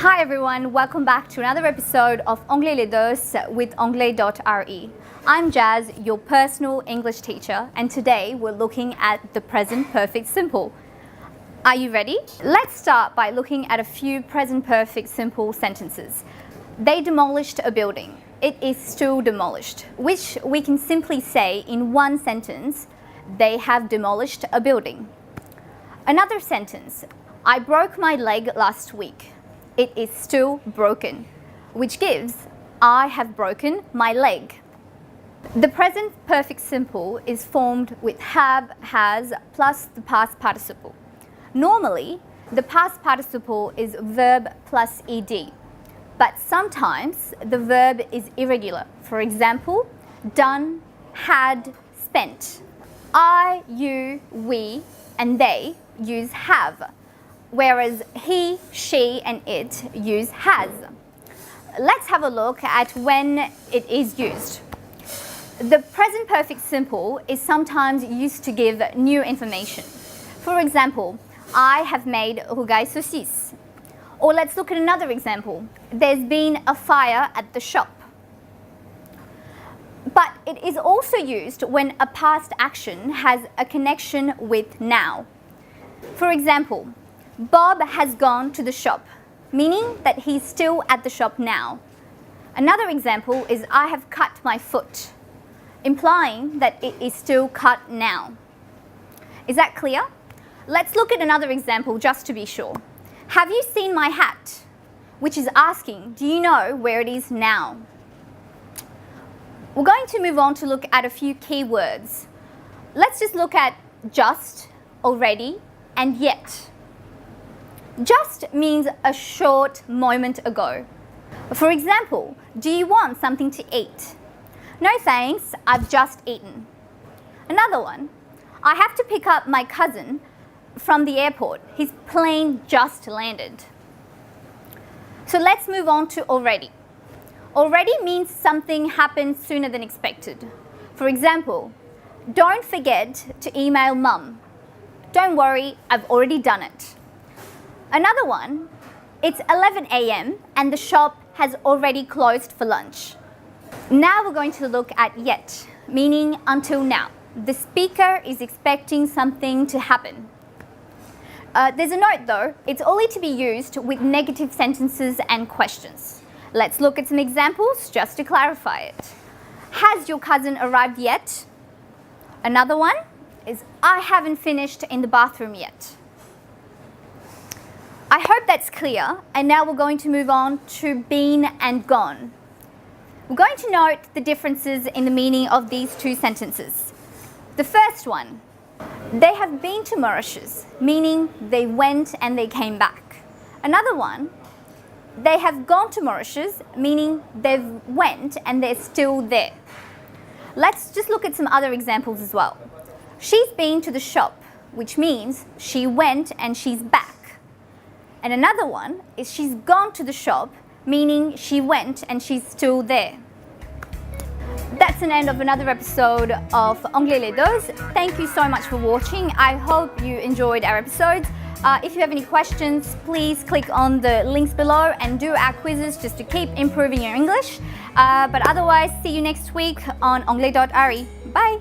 Hi everyone, welcome back to another episode of Anglais les Deux with Anglais.re. I'm Jazz, your personal English teacher, and today we're looking at the present perfect simple. Are you ready? Let's start by looking at a few present perfect simple sentences. They demolished a building. It is still demolished, which we can simply say in one sentence, they have demolished a building. Another sentence, I broke my leg last week. It is still broken, which gives I have broken my leg. The present perfect simple is formed with have, has, plus the past participle. Normally, the past participle is verb plus ed, but sometimes the verb is irregular. For example, done, had, spent. I, you, we, and they use have, whereas he, she, and it use has. Let's have a look at when it is used. The present perfect simple is sometimes used to give new information. For example, I have made rougail saucisse. Or let's look at another example. There's been a fire at the shop. But it is also used when a past action has a connection with now. For example, Bob has gone to the shop, meaning that he's still at the shop now. Another example is I have cut my foot, implying that it is still cut now. Is that clear? Let's look at another example just to be sure. Have you seen my hat? Which is asking, do you know where it is now? We're going to move on to look at a few key words. Let's just look at just, already, and yet. Just means a short moment ago. For example, do you want something to eat? No thanks, I've just eaten. Another one, I have to pick up my cousin from the airport. His plane just landed. So let's move on to already. Already means something happened sooner than expected. For example, don't forget to email mum. Don't worry, I've already done it. Another one, it's 11 a.m. and the shop has already closed for lunch. Now we're going to look at yet, meaning until now. The speaker is expecting something to happen. There's a note though, it's only to be used with negative sentences and questions. Let's look at some examples just to clarify it. Has your cousin arrived yet? Another one is I haven't finished in the bathroom yet. I hope that's clear, and now we're going to move on to been and gone. We're going to note the differences in the meaning of these two sentences. The first one, they have been to Mauritius, meaning they went and they came back. Another one, they have gone to Mauritius, meaning they've went and they're still there. Let's just look at some other examples as well. She's been to the shop, which means she went and she's back. And another one is she's gone to the shop, meaning she went and she's still there. That's an end of another episode of Anglais les Deux. Thank you so much for watching. I hope you enjoyed our episodes. If you have any questions, please click on the links below and do our quizzes just to keep improving your English. But otherwise, see you next week on Anglais.re. Bye!